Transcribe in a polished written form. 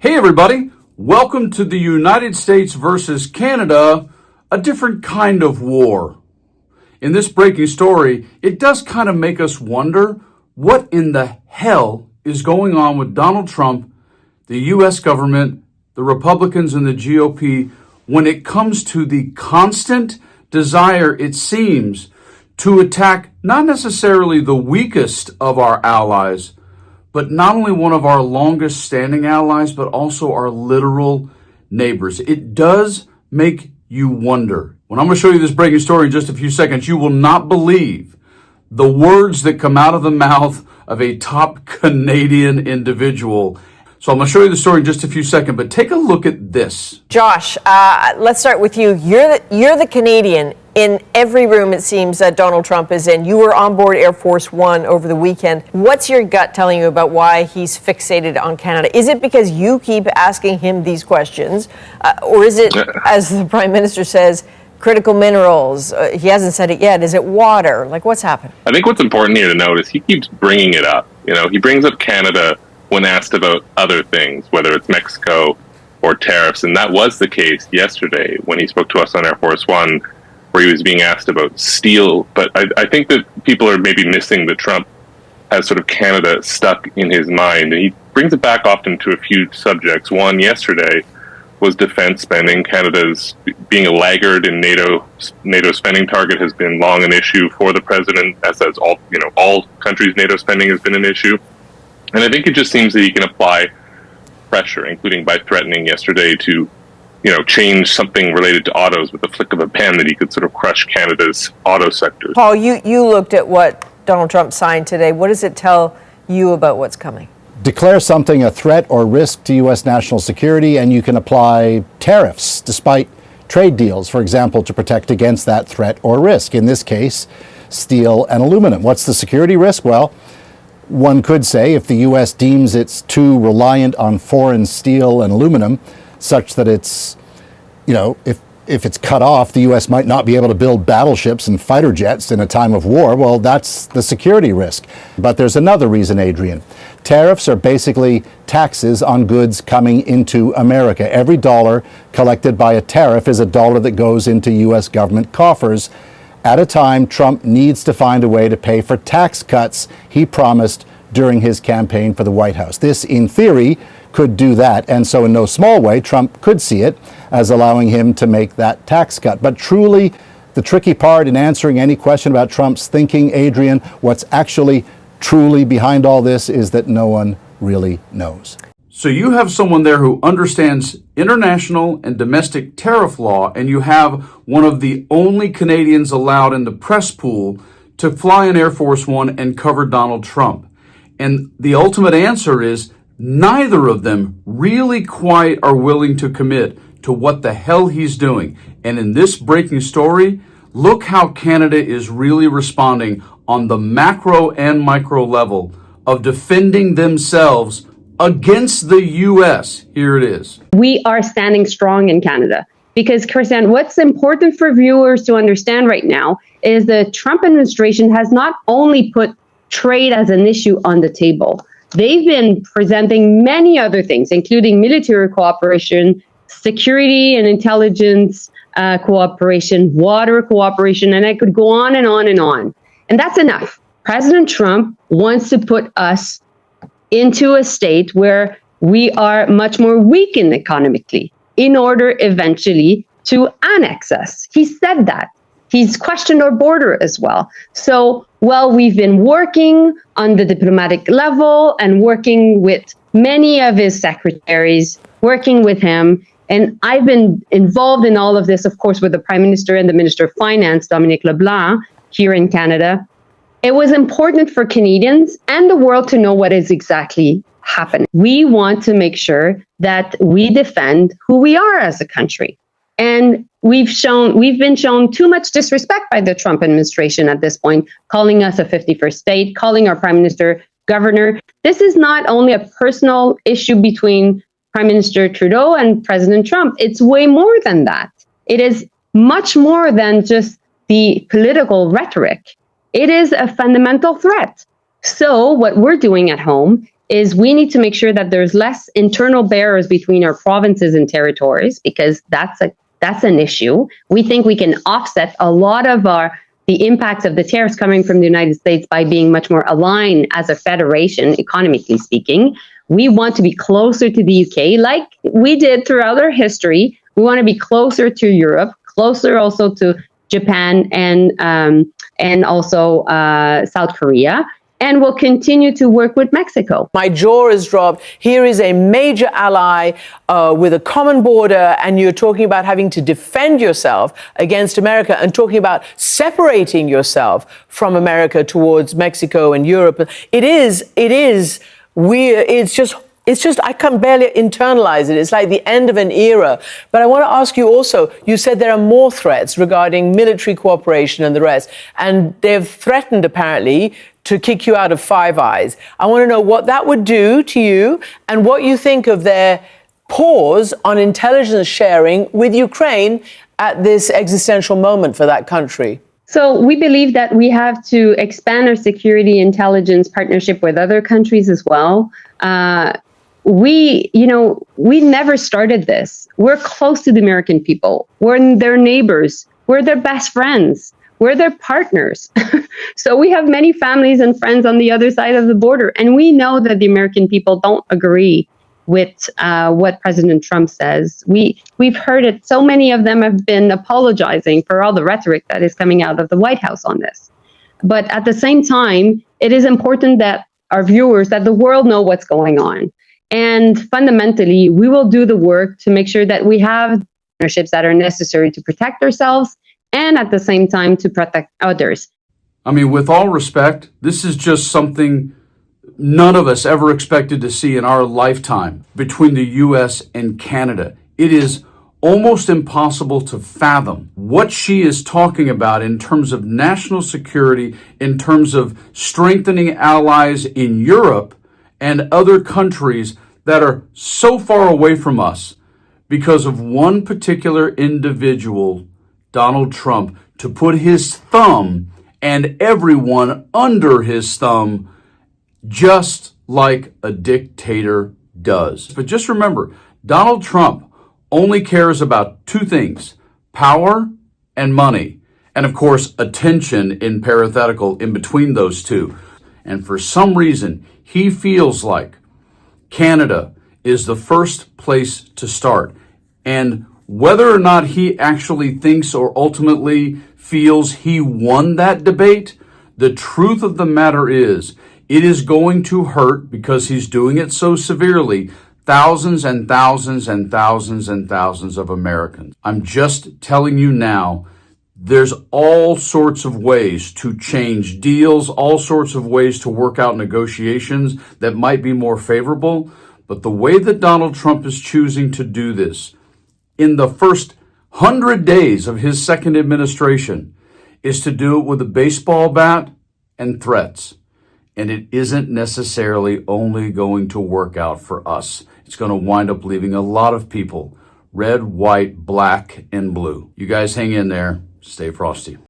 Hey everybody, welcome to the United States versus Canada, a different kind of war. In this breaking story, it does kind of make us wonder what in the hell is going on with Donald Trump, the US government, the Republicans and the GOP when it comes to the constant desire, it seems, to attack not necessarily the weakest of our allies, but not only one of our longest standing allies, but also our literal neighbors. It does make you wonder. When I'm going to show you this breaking story in just a few seconds, you will not believe the words that come out of the mouth of a top Canadian individual. So I'm going to show you the story in just a few seconds, but take a look at this. Josh, let's start with you. You're the Canadian in every room, it seems, that Donald Trump is in. You were on board Air Force One over the weekend. What's your gut telling you about why he's fixated on Canada? Is it because you keep asking him these questions? Or is it, as the Prime Minister says, critical minerals? He hasn't said it yet. Is it water? Like, what's happened? I think what's important here to note is he keeps bringing it up. You know, he brings up Canada when asked about other things, whether it's Mexico or tariffs. And that was the case yesterday when he spoke to us on Air Force One, where he was being asked about steel. But I think that people are maybe missing that Trump has sort of Canada stuck in his mind. And he brings it back often to a few subjects. One yesterday was defense spending. Canada's being a laggard in NATO spending target has been long an issue for the president, as has all countries' NATO spending has been an issue. And I think it just seems that he can apply pressure, including by threatening yesterday to, change something related to autos with the flick of a pen, that he could sort of crush Canada's auto sector. Paul, you looked at what Donald Trump signed today. What does it tell you about what's coming? Declare something a threat or risk to U.S. national security, and you can apply tariffs despite trade deals, for example, to protect against that threat or risk. In this case, steel and aluminum. What's the security risk? Well, one could say if the U.S. deems it's too reliant on foreign steel and aluminum, such that it's, if it's cut off, the U.S. might not be able to build battleships and fighter jets in a time of war. Well, that's the security risk. But there's another reason, Adrian. Tariffs are basically taxes on goods coming into America. Every dollar collected by a tariff is a dollar that goes into U.S. government coffers at a time Trump needs to find a way to pay for tax cuts he promised during his campaign for the White House. This, in theory, could do that. And so in no small way, Trump could see it as allowing him to make that tax cut. But truly, the tricky part in answering any question about Trump's thinking, Adrian, what's actually truly behind all this is that no one really knows. So you have someone there who understands international and domestic tariff law, and you have one of the only Canadians allowed in the press pool to fly in Air Force One and cover Donald Trump. And the ultimate answer is neither of them really quite are willing to commit to what the hell he's doing. And in this breaking story, look how Canada is really responding on the macro and micro level of defending themselves against the U.S. Here it is. We are standing strong in Canada because, Christiane, what's important for viewers to understand right now is the Trump administration has not only put trade as an issue on the table. They've been presenting many other things, including military cooperation, security and intelligence cooperation, water cooperation, and I could go on and on and on. And that's enough. President Trump wants to put us into a state where we are much more weakened economically in order eventually to annex us. He said that. He's questioned our border as well. So, we've been working on the diplomatic level and working with many of his secretaries, working with him. And I've been involved in all of this, of course, with the Prime Minister and the Minister of Finance, Dominic LeBlanc, here in Canada. It was important for Canadians and the world to know what is exactly happening. We want to make sure that we defend who we are as a country. And we've been shown too much disrespect by the Trump administration at this point, calling us a 51st state, calling our Prime Minister governor. This is not only a personal issue between Prime Minister Trudeau and President Trump. It's way more than that. It is much more than just the political rhetoric. It is a fundamental threat. So what we're doing at home is we need to make sure that there's less internal barriers between our provinces and territories, because that's an issue. We think we can offset a lot of the impacts of the tariffs coming from the United States by being much more aligned as a federation, economically speaking. We want to be closer to the UK, like we did throughout our history. We want to be closer to Europe, closer also to Japan and also South Korea. And we'll continue to work with Mexico. My jaw is dropped. Here is a major ally with a common border, and you're talking about having to defend yourself against America and talking about separating yourself from America towards Mexico and Europe. It is weird. It's just, I can barely internalize it. It's like the end of an era. But I want to ask you also, you said there are more threats regarding military cooperation and the rest, and they've threatened, apparently, to kick you out of Five Eyes. I want to know what that would do to you and what you think of their pause on intelligence sharing with Ukraine at this existential moment for that country. So we believe that we have to expand our security intelligence partnership with other countries as well. We never started this. We're close to the American people. We're their neighbors. We're their best friends. We're their partners. So we have many families and friends on the other side of the border. And we know that the American people don't agree with what President Trump says. We've heard it. So many of them have been apologizing for all the rhetoric that is coming out of the White House on this. But at the same time, it is important that our viewers, that the world know what's going on. And fundamentally, we will do the work to make sure that we have partnerships that are necessary to protect ourselves and at the same time to protect others. I mean, with all respect, this is just something none of us ever expected to see in our lifetime between the U.S. and Canada. It is almost impossible to fathom what she is talking about in terms of national security, in terms of strengthening allies in Europe and other countries that are so far away from us because of one particular individual, Donald Trump, to put his thumb and everyone under his thumb, just like a dictator does. But just remember, Donald Trump only cares about two things: power and money. And of course, attention in parenthetical in between those two. And for some reason, he feels like Canada is the first place to start. And whether or not he actually thinks or ultimately feels he won that debate, the truth of the matter is it is going to hurt, because he's doing it so severely, thousands and thousands and thousands and thousands of Americans. I'm just telling you now, there's all sorts of ways to change deals, all sorts of ways to work out negotiations that might be more favorable. But the way that Donald Trump is choosing to do this in the first 100 days of his second administration is to do it with a baseball bat and threats. And it isn't necessarily only going to work out for us. It's going to wind up leaving a lot of people red, white, black, and blue. You guys hang in there. Stay frosty.